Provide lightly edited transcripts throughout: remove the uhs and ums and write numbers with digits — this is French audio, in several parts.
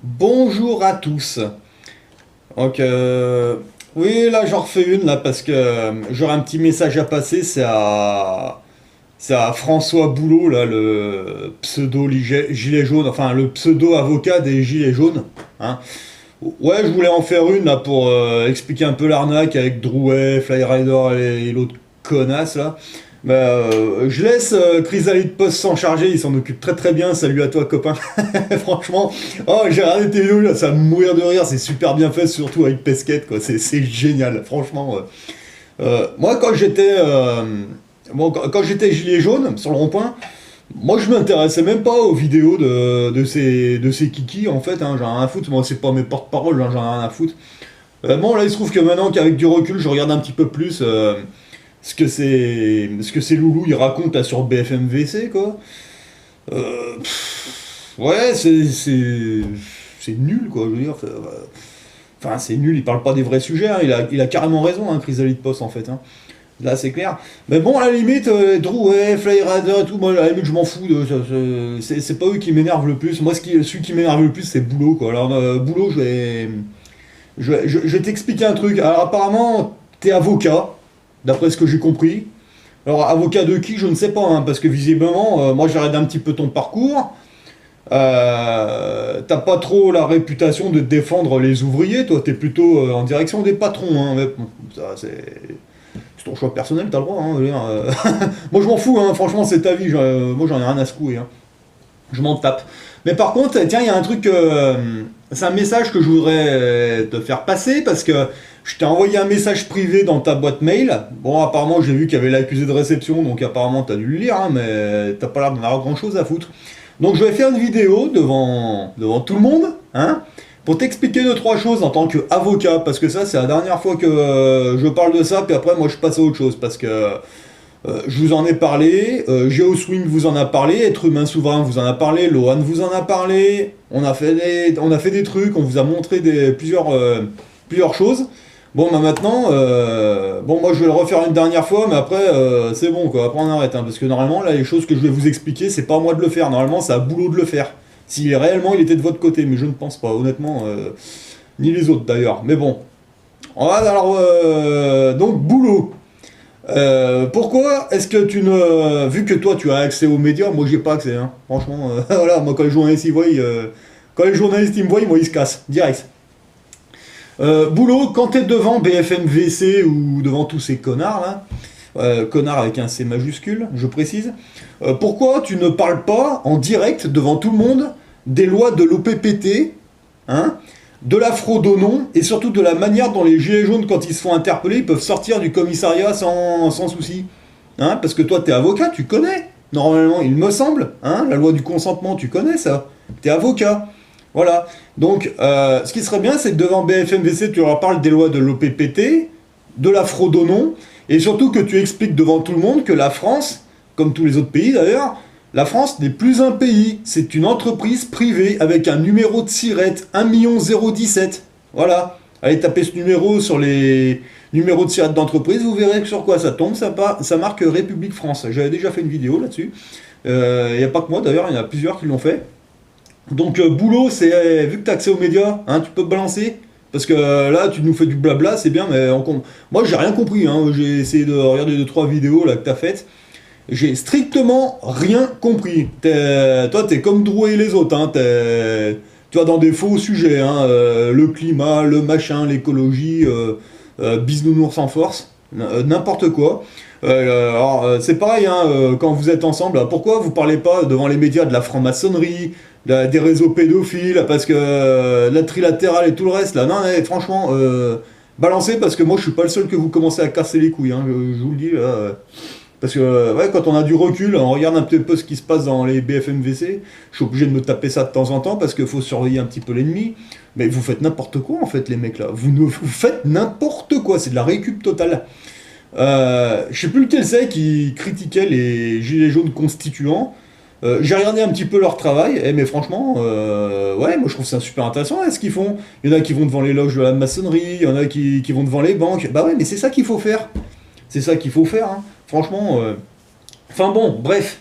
Bonjour à tous. Donc, oui, là j'en refais une là parce que j'aurais un petit message à passer. C'est à François Boulot là, le pseudo gilet jaune, enfin le pseudo avocat des gilets jaunes. Hein. Ouais, je voulais en faire une là pour expliquer un peu l'arnaque avec Drouet, Flyrider et l'autre connasse là. Je laisse Chrysalide Post s'en charger, il s'en occupe très très bien. Salut à toi copain. Franchement, oh, j'ai regardé tes vidéos là, ça va me mourir de rire, c'est super bien fait, surtout avec Pesquette quoi, c'est génial, franchement. Moi quand j'étais gilet jaune sur le rond-point, moi je m'intéressais même pas aux vidéos de ces kikis en fait, hein, j'en ai rien à foutre, moi c'est pas mes porte-paroles, hein, j'en ai rien à foutre. Bon là il se trouve que maintenant qu'avec du recul je regarde un petit peu plus ce que c'est Loulou il raconte là sur BFM VC quoi. Ouais, c'est nul, quoi, je veux dire. Enfin, c'est nul, il parle pas des vrais sujets, hein, il a carrément raison, hein, Chrysalide Post, en fait. Hein. Là, c'est clair. Mais bon, à la limite, Drouet, Flyrider et tout, moi, à la limite, je m'en fous. C'est pas eux qui m'énervent le plus. Moi, celui qui m'énerve le plus, c'est Boulot, quoi. Alors, Boulot, je vais t'expliquer un truc. Alors, apparemment, t'es avocat, d'après ce que j'ai compris. Alors, avocat de qui, je ne sais pas, hein, parce que visiblement, moi, j'ai regardé un petit peu ton parcours. T'as pas trop la réputation de défendre les ouvriers, toi, t'es plutôt en direction des patrons, hein, mais bon, ça, c'est ton choix personnel, t'as le droit, hein, je veux dire, moi je m'en fous, hein, franchement, c'est ta vie, moi j'en ai rien à secouer, hein. Je m'en tape. Mais par contre, tiens, il y a un truc, c'est un message que je voudrais te faire passer, parce que je t'ai envoyé un message privé dans ta boîte mail. Bon, apparemment, j'ai vu qu'il y avait l'accusé de réception, donc apparemment, t'as dû le lire, hein, mais t'as pas l'air d'en avoir grand-chose à foutre. Donc je vais faire une vidéo devant tout le monde, hein, pour t'expliquer deux, trois choses en tant qu'avocat, parce que ça c'est la dernière fois que je parle de ça, puis après moi je passe à autre chose, parce que je vous en ai parlé, GeoSwing vous en a parlé, Être humain souverain vous en a parlé, Lohan vous en a parlé, on a fait des trucs, on vous a montré plusieurs choses. Bon, bah maintenant, bon, moi je vais le refaire une dernière fois, mais après, c'est bon quoi, après on arrête, hein, parce que normalement, là, les choses que je vais vous expliquer, c'est pas à moi de le faire, normalement, c'est à Boulot de le faire. Si réellement il était de votre côté, mais je ne pense pas, honnêtement, ni les autres d'ailleurs. Mais bon, alors, donc, Boulot. Pourquoi est-ce que tu ne. Vu que toi tu as accès aux médias, moi j'ai pas accès, hein. Franchement, voilà, moi quand les journalistes ils voient, quand les journalistes ils me voient, moi ils se cassent, direct. Boulot, quand t'es devant BFM VC ou devant tous ces connards là, connards avec un C majuscule, je précise, pourquoi tu ne parles pas en direct devant tout le monde des lois de l'OPPT, hein, de la fraude au nom et surtout de la manière dont les gilets jaunes, quand ils se font interpeller, ils peuvent sortir du commissariat sans souci, hein, parce que toi t'es avocat, tu connais, normalement, il me semble, hein, la loi du consentement, tu connais ça, t'es avocat. Voilà. Donc, ce qui serait bien, c'est que devant BFMVC, tu leur parles des lois de l'OPPT, de la fraude au nom, et surtout que tu expliques devant tout le monde que la France, comme tous les autres pays d'ailleurs, la France n'est plus un pays, c'est une entreprise privée avec un numéro de SIRET, 1 017. Voilà. Allez taper ce numéro sur les numéros de SIRET d'entreprise, vous verrez sur quoi ça tombe, ça marque République France. J'avais déjà fait une vidéo là-dessus. Il n'y a pas que moi d'ailleurs, il y en a plusieurs qui l'ont fait. Donc Boulot, c'est vu que tu as accès aux médias, hein, tu peux te balancer. Parce que là, tu nous fais du blabla, c'est bien, mais moi, j'ai rien compris. Hein. J'ai essayé de regarder 2 3 vidéos là que t'as faites. J'ai strictement rien compris. Toi, t'es comme Drouet et les autres. Hein. Tu vas dans des faux sujets. Hein. Le climat, le machin, l'écologie, bisounours en force. N'importe quoi. Alors, c'est pareil, hein, quand vous êtes ensemble, pourquoi vous parlez pas devant les médias de la franc-maçonnerie, des réseaux pédophiles, parce que la trilatérale et tout le reste, là, non, mais franchement, balancez, parce que moi je suis pas le seul que vous commencez à casser les couilles, hein, je vous le dis, là, parce que ouais, quand on a du recul, on regarde un petit peu ce qui se passe dans les BFMVC, je suis obligé de me taper ça de temps en temps, parce qu'il faut surveiller un petit peu l'ennemi, mais vous faites n'importe quoi en fait, les mecs là, vous faites n'importe quoi, c'est de la récup totale. Je sais plus lequel c'est qui critiquait les gilets jaunes constituants. J'ai regardé un petit peu leur travail, mais franchement, ouais, moi je trouve ça super intéressant ce qu'ils font. Il y en a qui vont devant les loges de la maçonnerie, il y en a qui vont devant les banques. Bah ouais, mais c'est ça qu'il faut faire. C'est ça qu'il faut faire, hein. Franchement. Enfin bon, bref.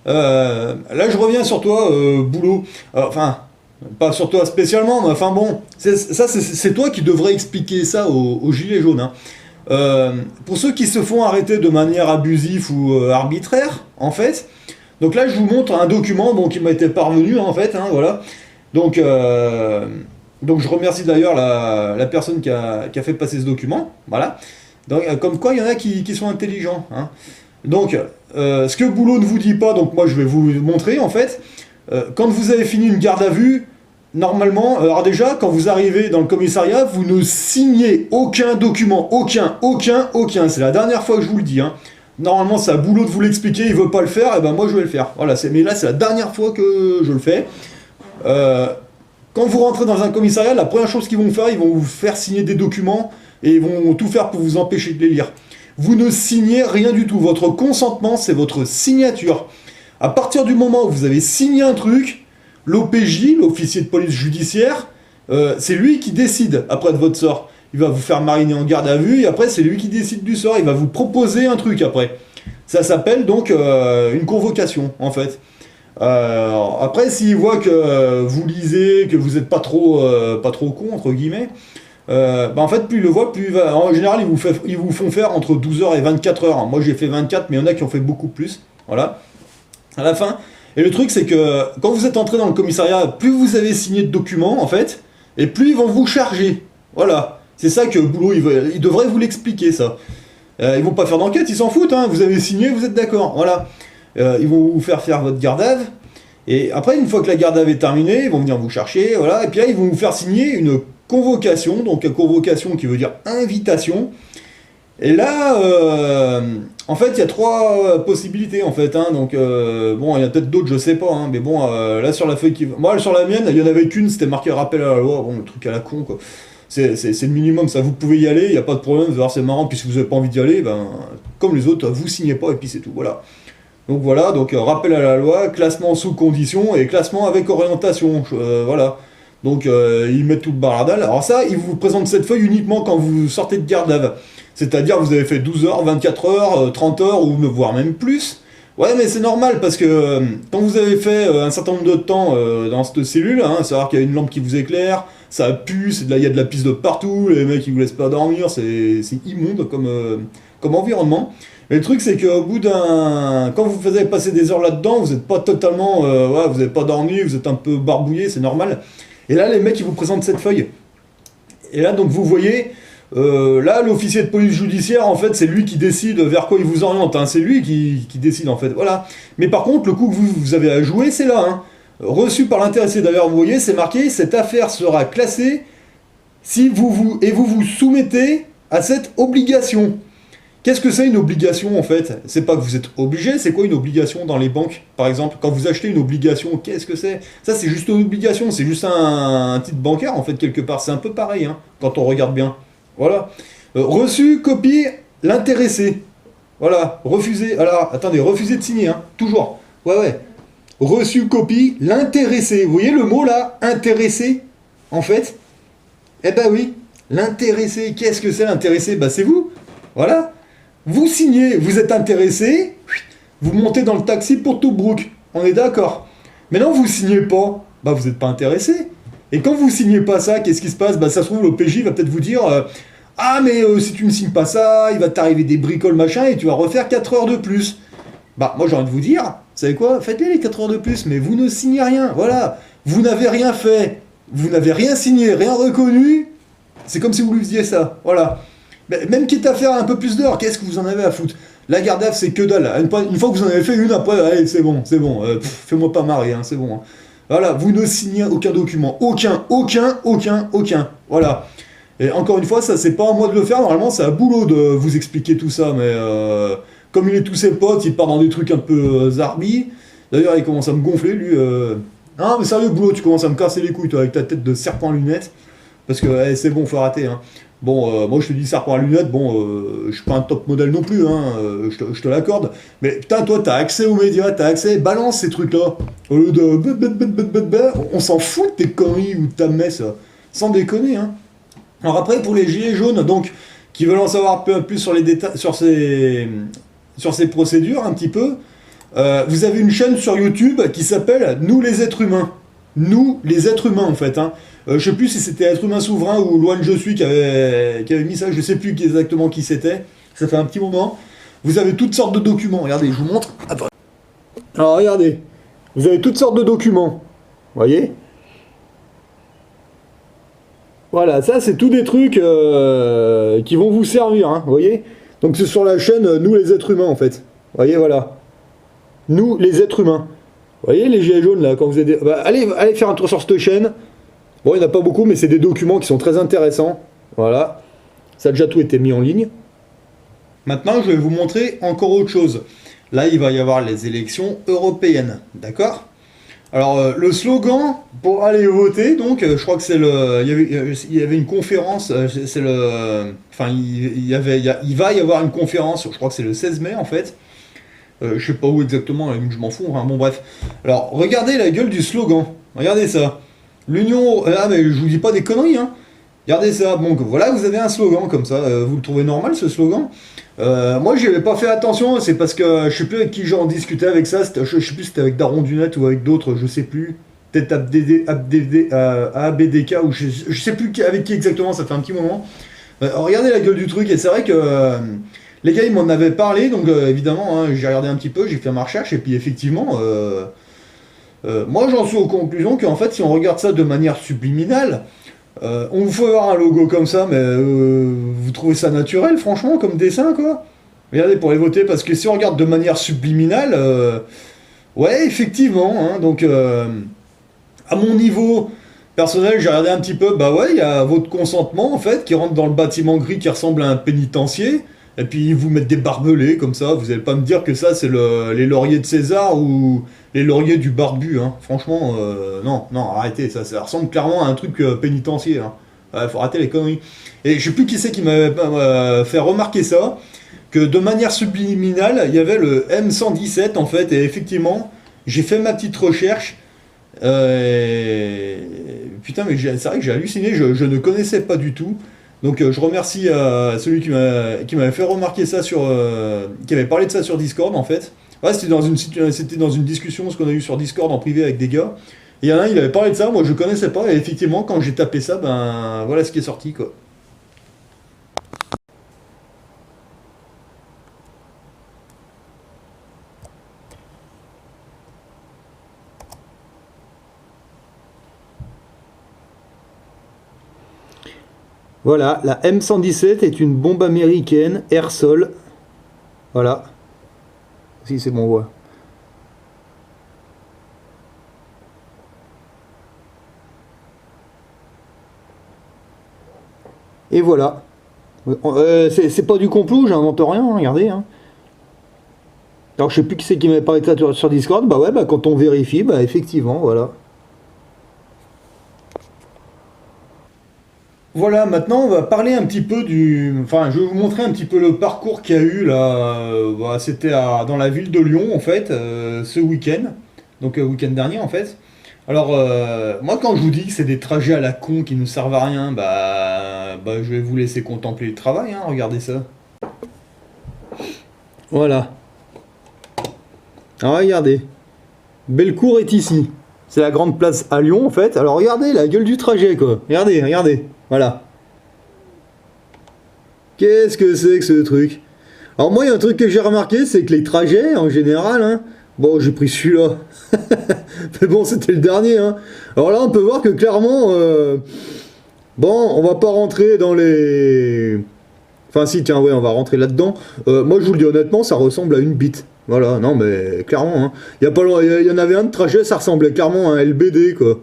Là je reviens sur toi, Boulot. Enfin, Pas sur toi spécialement, mais enfin bon, c'est toi qui devrais expliquer ça aux gilets jaunes. Hein. Pour ceux qui se font arrêter de manière abusive ou arbitraire, en fait, donc là je vous montre un document bon, qui m'a été parvenu en fait, hein, voilà. Donc, donc je remercie d'ailleurs la personne qui a fait passer ce document, voilà. Donc, comme quoi il y en a qui sont intelligents. Hein. Donc, ce que Boulot ne vous dit pas, donc moi je vais vous montrer en fait. Quand vous avez fini une garde à vue, normalement, alors déjà, quand vous arrivez dans le commissariat, vous ne signez aucun document, aucun. C'est la dernière fois que je vous le dis. Hein. Normalement, c'est à Boulot de vous l'expliquer, il veut pas le faire, et ben moi je vais le faire. Voilà, mais là c'est la dernière fois que je le fais. Quand vous rentrez dans un commissariat, la première chose qu'ils vont faire, ils vont vous faire signer des documents et ils vont tout faire pour vous empêcher de les lire. Vous ne signez rien du tout. Votre consentement, c'est votre signature. À partir du moment où vous avez signé un truc, l'OPJ, l'officier de police judiciaire, c'est lui qui décide après de votre sort. Il va vous faire mariner en garde à vue et après c'est lui qui décide du sort. Il va vous proposer un truc après. Ça s'appelle donc une convocation en fait. Après s'il voit que vous lisez, que vous n'êtes pas trop con entre guillemets, en fait plus il le voit, plus il va. En général ils vous font faire entre 12 heures et 24 heures. Moi j'ai fait 24 mais il y en a qui ont fait beaucoup plus. Voilà. À la fin. Et le truc, c'est que quand vous êtes entré dans le commissariat, plus vous avez signé de documents, en fait, et plus ils vont vous charger. Voilà. C'est ça que Boulot, il devrait vous l'expliquer, ça. Ils vont pas faire d'enquête, ils s'en foutent, hein. Vous avez signé, vous êtes d'accord. Voilà. Ils vont vous faire votre garde à vue. Et après, une fois que la garde à vue est terminée, ils vont venir vous chercher, voilà. Et puis là, ils vont vous faire signer une convocation. Donc, une convocation qui veut dire invitation. Et là, en fait, il y a trois possibilités, en fait. Hein, donc, bon, il y a peut-être d'autres, je sais pas. Hein, mais bon, là, sur la feuille qui... Moi, sur la mienne, il y en avait qu'une, c'était marqué rappel à la loi. Bon, le truc à la con, quoi. C'est le minimum, ça. Vous pouvez y aller, il n'y a pas de problème. Vous allez voir, c'est marrant. Puis si vous n'avez pas envie d'y aller, ben, comme les autres, vous signez pas et puis c'est tout. Voilà. Donc, rappel à la loi, classement sous condition et classement avec orientation. Voilà. Donc, ils mettent tout le baradal. Alors ça, ils vous présentent cette feuille uniquement quand vous sortez de garde à vue. C'est-à-dire vous avez fait 12 heures, 24 heures, 30 heures, ou voire même plus. Ouais, mais c'est normal, parce que quand vous avez fait un certain nombre de temps dans cette cellule, hein, c'est-à-dire qu'il y a une lampe qui vous éclaire, ça pue, il y a de la pisse de partout, les mecs ils vous laissent pas dormir, c'est immonde comme environnement. Mais le truc c'est qu'au bout quand vous avez passé des heures là-dedans, vous n'êtes pas totalement, ouais, vous n'avez pas dormi, vous êtes un peu barbouillé, c'est normal. Et là les mecs ils vous présentent cette feuille. Et là donc vous voyez... là, l'officier de police judiciaire, en fait, c'est lui qui décide vers quoi il vous oriente. Hein. C'est lui qui décide, en fait. Voilà. Mais par contre, le coup que vous avez à jouer, c'est là. Hein. Reçu par l'intéressé. D'ailleurs, vous voyez, c'est marqué, cette affaire sera classée si vous vous soumettez à cette obligation. Qu'est-ce que c'est une obligation, en fait? C'est pas que vous êtes obligé, c'est quoi une obligation dans les banques, par exemple? Quand vous achetez une obligation, qu'est-ce que c'est? Ça, c'est juste une obligation, c'est juste un titre bancaire, en fait, quelque part. C'est un peu pareil, hein, quand on regarde bien. Voilà. Reçu, copie, l'intéressé. Voilà. Refusé. Alors, attendez, refusé de signer, hein. Toujours. Ouais. Reçu, copie, l'intéressé. Vous voyez le mot là? Intéressé. En fait. Eh ben oui. L'intéressé. Qu'est-ce que c'est l'intéressé? Bah c'est vous. Voilà. Vous signez, vous êtes intéressé. Vous montez dans le taxi pour Tobruk. On est d'accord. Mais non, vous signez pas. Bah vous n'êtes pas intéressé. Et quand vous signez pas ça, qu'est-ce qui se passe? Bah ça se trouve, l'OPJ va peut-être vous dire ah mais si tu ne signes pas ça, il va t'arriver des bricoles machin et tu vas refaire 4 heures de plus. Bah moi j'ai envie de vous dire, vous savez quoi? Faites-les les 4 heures de plus, mais vous ne signez rien, voilà. Vous n'avez rien fait, vous n'avez rien signé, rien reconnu, c'est comme si vous lui faisiez ça, voilà. Mais même quitte à faire un peu plus d'heures, qu'est-ce que vous en avez à foutre? La garde à vue c'est que dalle, une fois que vous en avez fait une, après, allez c'est bon, fais-moi pas marrer, hein, c'est bon. Hein. Voilà, vous ne signez aucun document. Aucun. Voilà. Et encore une fois, ça, c'est pas à moi de le faire. Normalement, c'est à Boulot de vous expliquer tout ça. Mais comme il est tous ses potes, il part dans des trucs un peu zarbi. D'ailleurs, il commence à me gonfler, lui. Non, mais sérieux, Boulot, tu commences à me casser les couilles, toi, avec ta tête de serpent à lunettes. Parce que c'est bon, faut arrêter. Hein. Bon, moi je te dis serpent à lunettes, je suis pas un top modèle non plus, hein, je te l'accorde. Mais putain, toi, t'as accès aux médias, balance ces trucs-là. Au lieu de... On s'en fout de tes conneries ou de ta messe, sans déconner. Hein. Alors après, pour les gilets jaunes, donc, qui veulent en savoir un peu plus sur les détails, sur ces procédures, un petit peu, vous avez une chaîne sur YouTube qui s'appelle Nous les êtres humains. nous, les êtres humains, en fait. Hein. Je sais plus si c'était Être humain souverain ou Loin de je suis qui avait mis ça, je sais plus exactement qui c'était. Ça fait un petit moment. Vous avez toutes sortes de documents. Regardez, je vous montre. Attends. Alors, regardez. Vous avez toutes sortes de documents. Vous voyez? Voilà, ça, c'est tous des trucs qui vont vous servir. Hein, vous voyez? Donc, c'est sur la chaîne Nous, les êtres humains, en fait. Vous voyez, voilà. Nous, les êtres humains. Vous voyez les gilets jaunes, là, quand vous êtes... Bah, allez faire un tour sur cette chaîne. Bon, il n'y en a pas beaucoup, mais c'est des documents qui sont très intéressants. Voilà. Ça a déjà tout été mis en ligne. Maintenant, je vais vous montrer encore autre chose. Là, il va y avoir les élections européennes. D'accord? Alors, le slogan pour aller voter, donc, je crois que c'est le... Il y avait une conférence, c'est le... Enfin, il va y avoir une conférence, je crois que c'est le 16 mai, en fait. Je sais pas où exactement, je m'en fous. Enfin, bon, bref. Alors, regardez la gueule du slogan. Regardez ça. L'Union... Ah, mais je vous dis pas des conneries, hein. Regardez ça. Bon, voilà, vous avez un slogan comme ça. Vous le trouvez normal, ce slogan? Moi, j'y avais pas fait attention. C'est parce que je sais plus avec qui j'en discutais avec ça. Je sais plus si c'était avec Daron Dunet ou avec d'autres, je sais plus. Peut-être ABDK ou je sais plus avec qui exactement, ça fait un petit moment. Regardez la gueule du truc. Et c'est vrai que... les gars, ils m'en avaient parlé, donc évidemment, hein, j'ai regardé un petit peu, j'ai fait ma recherche, et puis effectivement, moi j'en suis aux conclusions qu'en fait, si on regarde ça de manière subliminale, on vous fait voir un logo comme ça, mais vous trouvez ça naturel, franchement, comme dessin, quoi? Regardez, pour les voter, parce que si on regarde de manière subliminale, ouais, effectivement, hein, donc, à mon niveau personnel, j'ai regardé un petit peu, bah ouais, il y a votre consentement, en fait, qui rentre dans le bâtiment gris qui ressemble à un pénitencier. Et puis ils vous mettent des barbelés comme ça, vous n'allez pas me dire que ça c'est les lauriers de César ou les lauriers du barbu, hein. Franchement, non, non, arrêtez, ça ressemble clairement à un truc pénitentiaire. Hein. Ouais, faut arrêter les conneries. Et je sais plus qui c'est qui m'avait fait remarquer ça, que de manière subliminale, il y avait le M117 en fait, et effectivement, j'ai fait ma petite recherche. Putain, mais c'est vrai que j'ai halluciné, je ne connaissais pas du tout. Donc je remercie celui qui m'avait fait remarquer ça qui avait parlé de ça sur Discord en fait. Ouais, c'était dans une discussion ce qu'on a eu sur Discord en privé avec des gars. Et il y en a un, il avait parlé de ça, moi je connaissais pas, et effectivement quand j'ai tapé ça, ben voilà ce qui est sorti quoi. Voilà, la M117 est une bombe américaine air-sol. Voilà. Si c'est bon, on voit. Et voilà. C'est pas du complot, j'invente rien, hein, regardez. Hein. Alors je sais plus qui c'est qui m'avait parlé de ça sur Discord. Bah ouais, bah quand on vérifie, bah effectivement, voilà. Voilà, maintenant on va parler un petit peu Enfin, je vais vous montrer un petit peu le parcours qu'il y a eu là. Bah, c'était dans la ville de Lyon en fait, ce week-end. Donc week-end dernier en fait. Alors, moi quand je vous dis que c'est des trajets à la con qui ne servent à rien, bah je vais vous laisser contempler le travail, hein, regardez ça. Voilà. Alors regardez. Bellecour est ici. C'est la grande place à Lyon en fait. Alors regardez la gueule du trajet quoi. Regardez, regardez. Voilà. Qu'est-ce que c'est que ce truc? Alors moi il y a un truc que j'ai remarqué, c'est que les trajets en général, hein, bon j'ai pris celui-là. Mais bon c'était le dernier. Hein. Alors là on peut voir que clairement, bon on va pas rentrer dans les... Enfin si tiens ouais on va rentrer là-dedans. Moi je vous le dis honnêtement ça ressemble à une bite. Voilà, non mais clairement, hein. Il y en avait un de trajet, ça ressemblait clairement à un LBD quoi.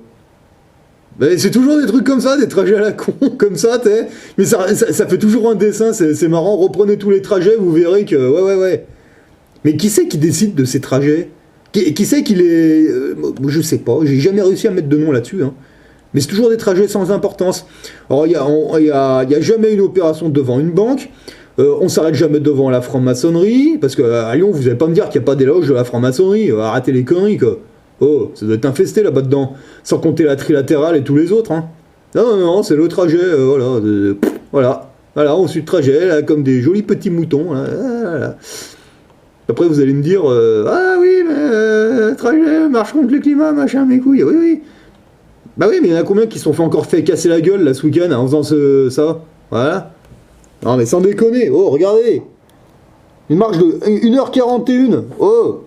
Mais c'est toujours des trucs comme ça, des trajets à la con, comme ça, t'es. Mais ça fait toujours un dessin, c'est marrant, reprenez tous les trajets, vous verrez que... Ouais. Mais qui c'est qui décide de ces trajets? Qui c'est qui les... je sais pas, j'ai jamais réussi à mettre de nom là-dessus, hein. Mais c'est toujours des trajets sans importance. Alors, il y a jamais une opération devant une banque, on s'arrête jamais devant la franc-maçonnerie, parce qu'à Lyon, vous allez pas me dire qu'il n'y a pas d'éloge de la franc-maçonnerie, arrêtez les conneries, quoi. Oh, ça doit être infesté là-bas dedans, sans compter la trilatérale et tous les autres, hein. Non, c'est le trajet, voilà, on suit le trajet, là, comme des jolis petits moutons, là, voilà. Après, vous allez me dire, ah oui, mais trajet marche contre le climat, machin, mes couilles, oui. Bah oui, mais il y en a combien qui se sont fait encore fait casser la gueule, là, ce week-end, en faisant ça? Voilà. Non, mais sans déconner. Oh, regardez. Une marche de 1h41. Oh.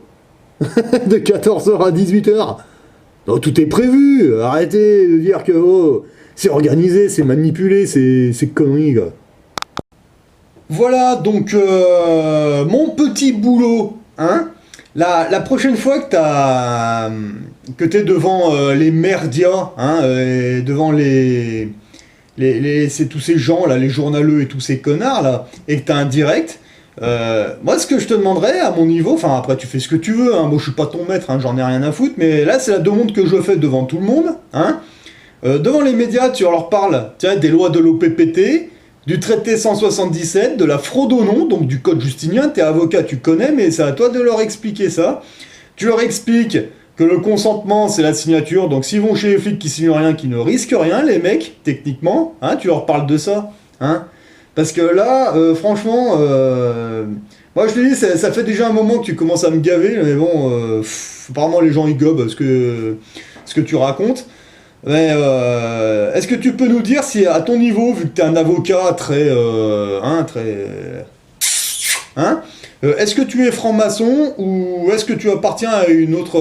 De 14h à 18h. Non, tout est prévu. Arrêtez de dire que, oh, c'est organisé, c'est manipulé, c'est conneries, quoi. Voilà, donc, mon petit boulot, hein. La prochaine fois que t'es devant les merdias, hein, devant c'est tous ces gens là, les journaleux et tous ces connards là, et que t'as un direct, moi ce que je te demanderais à mon niveau, enfin après tu fais ce que tu veux, hein, moi je suis pas ton maître, hein, j'en ai rien à foutre, mais là c'est la demande que je fais devant tout le monde, hein, devant les médias tu leur parles, tiens, des lois de l'OPPT, du traité 177, de la fraude au nom, donc du code justinien, t'es avocat, tu connais, mais c'est à toi de leur expliquer ça. Tu leur expliques que le consentement, c'est la signature, donc s'ils vont chez les flics qui signent rien, qui ne risquent rien, les mecs, techniquement, hein, tu leur parles de ça, hein. Parce que là, franchement, moi je te dis, ça fait déjà un moment que tu commences à me gaver, mais bon, apparemment les gens ils gobent ce que tu racontes. Mais est-ce que tu peux nous dire si à ton niveau, vu que tu es un avocat hein, est-ce que tu es franc-maçon ou est-ce que tu appartiens à une autre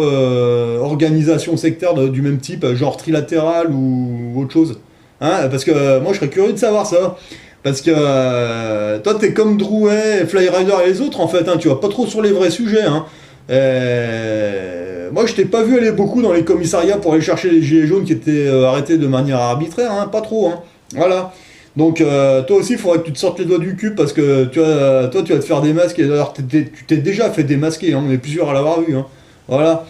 organisation sectaire du même type, genre trilatéral ou autre chose, hein, parce que moi je serais curieux de savoir ça. Parce que toi t'es comme Drouet, Flyrider et les autres en fait, hein, tu vas pas trop sur les vrais sujets, hein. Moi, je t'ai pas vu aller beaucoup dans les commissariats pour aller chercher les gilets jaunes qui étaient arrêtés de manière arbitraire, hein, pas trop, hein. Voilà. Donc, toi aussi, il faudrait que tu te sortes les doigts du cul parce que toi, tu vas te faire démasquer. D'ailleurs, tu t'es déjà fait démasquer, hein, on est plusieurs à l'avoir vu, hein. Voilà.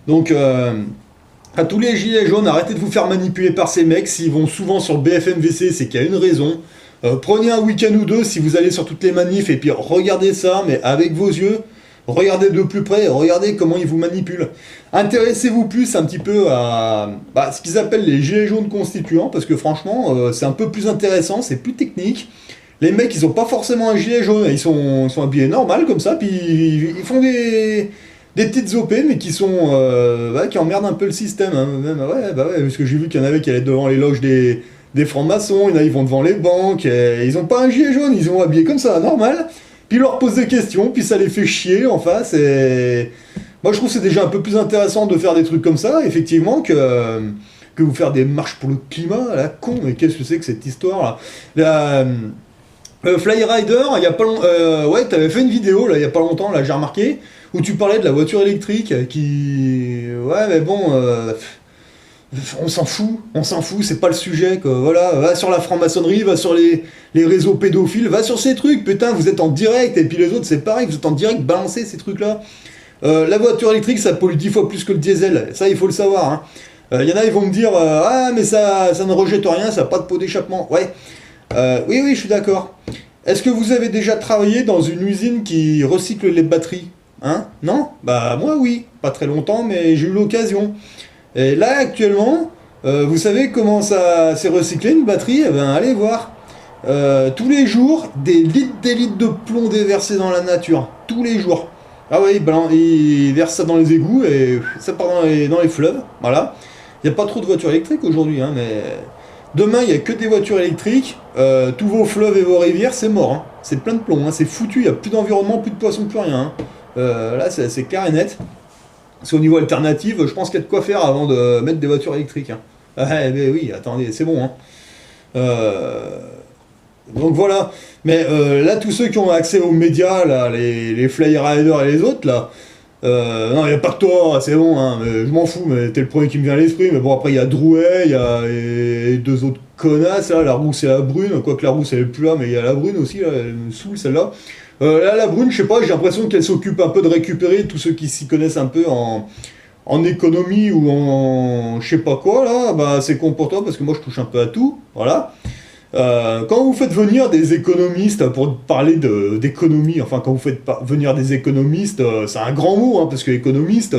Donc, à tous les gilets jaunes, arrêtez de vous faire manipuler par ces mecs. S'ils vont souvent sur BFMVC, c'est qu'il y a une raison. Prenez un week-end ou deux si vous allez sur toutes les manifs et puis regardez ça, mais avec vos yeux. Regardez de plus près, regardez comment ils vous manipulent. Intéressez-vous plus un petit peu à ce qu'ils appellent les gilets jaunes constituants, parce que franchement, c'est un peu plus intéressant, c'est plus technique. Les mecs, ils ont pas forcément un gilet jaune, ils sont habillés normal comme ça, puis ils font des petites OP, mais qui qui emmerdent un peu le système. Hein. Même, ouais, parce que j'ai vu qu'il y en avait qui allaient devant les loges des francs-maçons, il y en a, ils vont devant les banques, et ils ont pas un gilet jaune, ils ont habillé comme ça, normal. Puis ils leur posent des questions, puis ça les fait chier en face. Et moi je trouve que c'est déjà un peu plus intéressant de faire des trucs comme ça, effectivement, que vous faire des marches pour le climat, la con. Mais qu'est-ce que c'est que cette histoire là? Flyrider, il y a pas ouais, t'avais fait une vidéo là il y a pas longtemps, là j'ai remarqué, où tu parlais de la voiture électrique qui. Ouais, mais bon. On s'en fout, c'est pas le sujet, quoi. Voilà, va sur la franc-maçonnerie, va sur les réseaux pédophiles, va sur ces trucs, putain, vous êtes en direct, et puis les autres, c'est pareil, vous êtes en direct, balancez ces trucs-là. La voiture électrique, ça pollue 10 fois plus que le diesel, ça, il faut le savoir, hein. Y en a, ils vont me dire, ah, mais ça ne rejette rien, ça n'a pas de pot d'échappement. Ouais, oui, je suis d'accord. Est-ce que vous avez déjà travaillé dans une usine qui recycle les batteries? Hein? Non? Bah, moi, oui. Pas très longtemps, mais j'ai eu l'occasion. Et là, actuellement, vous savez comment ça s'est recyclé une batterie? Eh ben, allez voir. Tous les jours, des litres de plomb déversés dans la nature. Tous les jours. Ah oui, ils versent ça dans les égouts et ça part dans les fleuves. Voilà. Il n'y a pas trop de voitures électriques aujourd'hui, hein, mais demain, il n'y a que des voitures électriques. Tous vos fleuves et vos rivières, c'est mort. Hein. C'est plein de plomb. Hein. C'est foutu. Il n'y a plus d'environnement, plus de poissons, plus rien. Hein. Là, c'est clair et net. C'est au niveau alternatif, je pense qu'il y a de quoi faire avant de mettre des voitures électriques. Hein. Mais oui, attendez, c'est bon. Hein. Donc voilà. Mais là, tous ceux qui ont accès aux médias, là, les Flyriders et les autres, là, non, il n'y a pas que toi, c'est bon, hein, mais je m'en fous, mais t'es le premier qui me vient à l'esprit. Mais bon, après, il y a Drouet, il y a et deux autres connasses, là, la rousse et la brune. Quoique la rousse, elle est plus là, mais il y a la brune aussi, là, elle me saoule, celle-là. Là, la brune, je sais pas, j'ai l'impression qu'elle s'occupe un peu de récupérer tous ceux qui s'y connaissent un peu en économie ou en je sais pas quoi, là, bah c'est con pour toi parce que moi je touche un peu à tout, voilà. Quand vous faites venir des économistes pour parler d'économie, enfin quand vous faites venir des économistes, c'est un grand mot, hein, parce que économiste,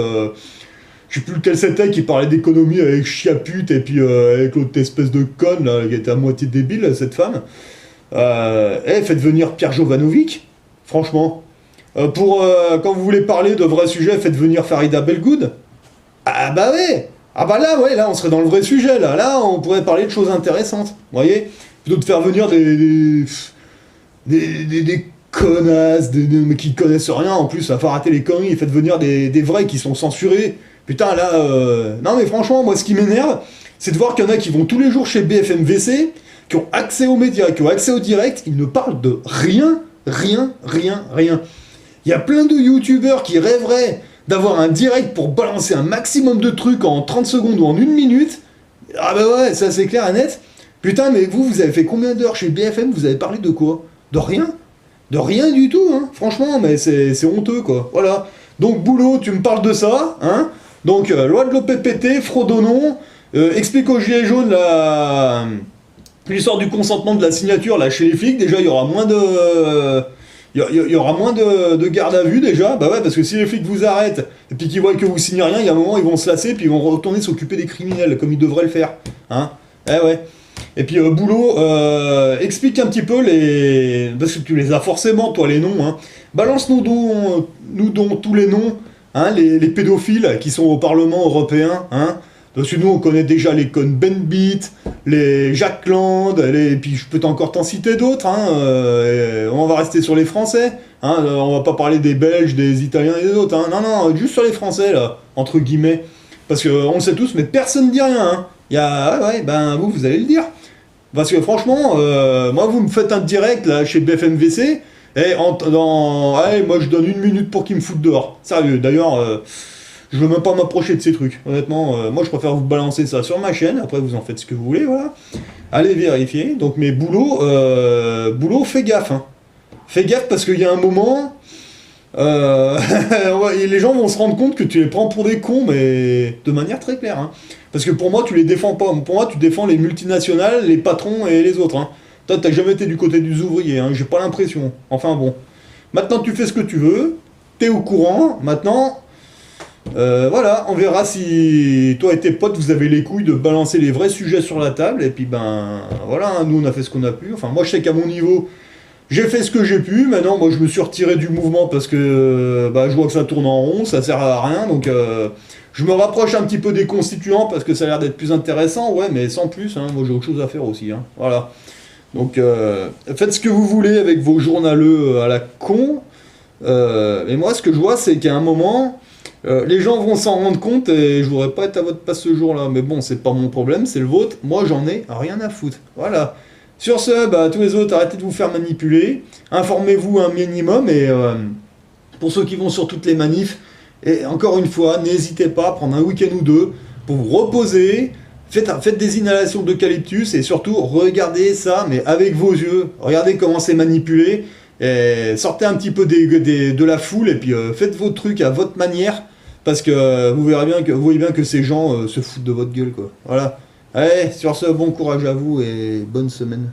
je sais plus lequel c'était qui parlait d'économie avec Chiapute et puis avec l'autre espèce de conne, là, qui était à moitié débile, cette femme. Faites venir Pierre Jovanovic. Franchement, quand vous voulez parler de vrais sujets, faites venir Farida Belgoud. Ah bah ouais, Ah bah là, ouais, là, on serait dans le vrai sujet, là. Là, on pourrait parler de choses intéressantes, vous voyez? Plutôt de faire venir des connasses, mais qui connaissent rien, en plus, à faire rater les conneries, et faites venir des vrais qui sont censurés. Putain, là, non mais franchement, moi, ce qui m'énerve, c'est de voir qu'il y en a qui vont tous les jours chez BFM-VC, qui ont accès aux médias, qui ont accès au direct, ils ne parlent de rien, rien, rien, rien. Il y a plein de youtubeurs qui rêveraient d'avoir un direct pour balancer un maximum de trucs en 30 secondes ou en 1 minute. Ah bah ouais, ça c'est clair et net. Putain, mais vous avez fait combien d'heures chez BFM? Vous avez parlé de quoi? De rien? De rien du tout, hein. Franchement, mais c'est honteux, quoi. Voilà. Donc, boulot, tu me parles de ça, hein. Donc, loi de l'OPPT, fraude au nom, explique aux gilets jaunes l'histoire du consentement de la signature, là, chez les flics. Déjà, il y aura moins de... Il y aura moins de garde à vue déjà, bah ouais, parce que si les flics vous arrêtent et puis qu'ils voient que vous signez rien, il y a un moment ils vont se lasser puis ils vont retourner s'occuper des criminels comme ils devraient le faire, hein. Eh ouais. Et puis boulot, explique un petit peu les, parce que tu les as forcément toi les noms, hein. Balance nous dons tous les noms, hein, les pédophiles qui sont au Parlement européen, hein. Parce que nous on connaît déjà les Cohn-Bendit, les Jack Land, et puis je peux encore t'en citer d'autres, hein, on va rester sur les Français, hein, on va pas parler des Belges, des Italiens et des autres, hein, non, juste sur les Français, là, entre guillemets, parce qu'on le sait tous, mais personne ne dit rien, hein. Il y a, ouais, ben vous allez le dire, parce que franchement, moi vous me faites un direct, là, chez BFM-VC, et allez, moi je donne 1 minute pour qu'ils me foutent dehors, sérieux, d'ailleurs... je veux même pas m'approcher de ces trucs. Honnêtement, moi je préfère vous balancer ça sur ma chaîne. Après vous en faites ce que vous voulez, voilà. Allez vérifier. Donc mes boulot, fais gaffe. Hein. Fais gaffe parce qu'il y a un moment, ouais, les gens vont se rendre compte que tu les prends pour des cons, mais de manière très claire. Hein. Parce que pour moi tu les défends pas. Pour moi tu défends les multinationales, les patrons et les autres. Hein. Toi t'as jamais été du côté des ouvriers. Hein. J'ai pas l'impression. Enfin bon. Maintenant tu fais ce que tu veux. T'es au courant. Maintenant. Voilà, on verra si toi et tes potes vous avez les couilles de balancer les vrais sujets sur la table, et puis ben voilà, hein, nous on a fait ce qu'on a pu, enfin moi je sais qu'à mon niveau, j'ai fait ce que j'ai pu, maintenant moi je me suis retiré du mouvement parce que bah, je vois que ça tourne en rond, ça sert à rien, donc je me rapproche un petit peu des constituants parce que ça a l'air d'être plus intéressant, ouais, mais sans plus, hein, moi j'ai autre chose à faire aussi, hein, voilà. Donc faites ce que vous voulez avec vos journaleux à la con, mais moi ce que je vois c'est qu'à un moment... les gens vont s'en rendre compte et je voudrais pas être à votre place ce jour-là. Mais bon, c'est pas mon problème, c'est le vôtre. Moi, j'en ai rien à foutre. Voilà. Sur ce, bah, tous les autres, arrêtez de vous faire manipuler. Informez-vous un minimum. Et pour ceux qui vont sur toutes les manifs, et encore une fois, n'hésitez pas à prendre un week-end ou deux pour vous reposer. Faites des inhalations d'eucalyptus et surtout, regardez ça, mais avec vos yeux. Regardez comment c'est manipulé. Et sortez un petit peu de la foule et puis faites vos trucs à votre manière. Parce que vous voyez bien que ces gens se foutent de votre gueule, quoi. Voilà. Allez, sur ce, bon courage à vous et bonne semaine.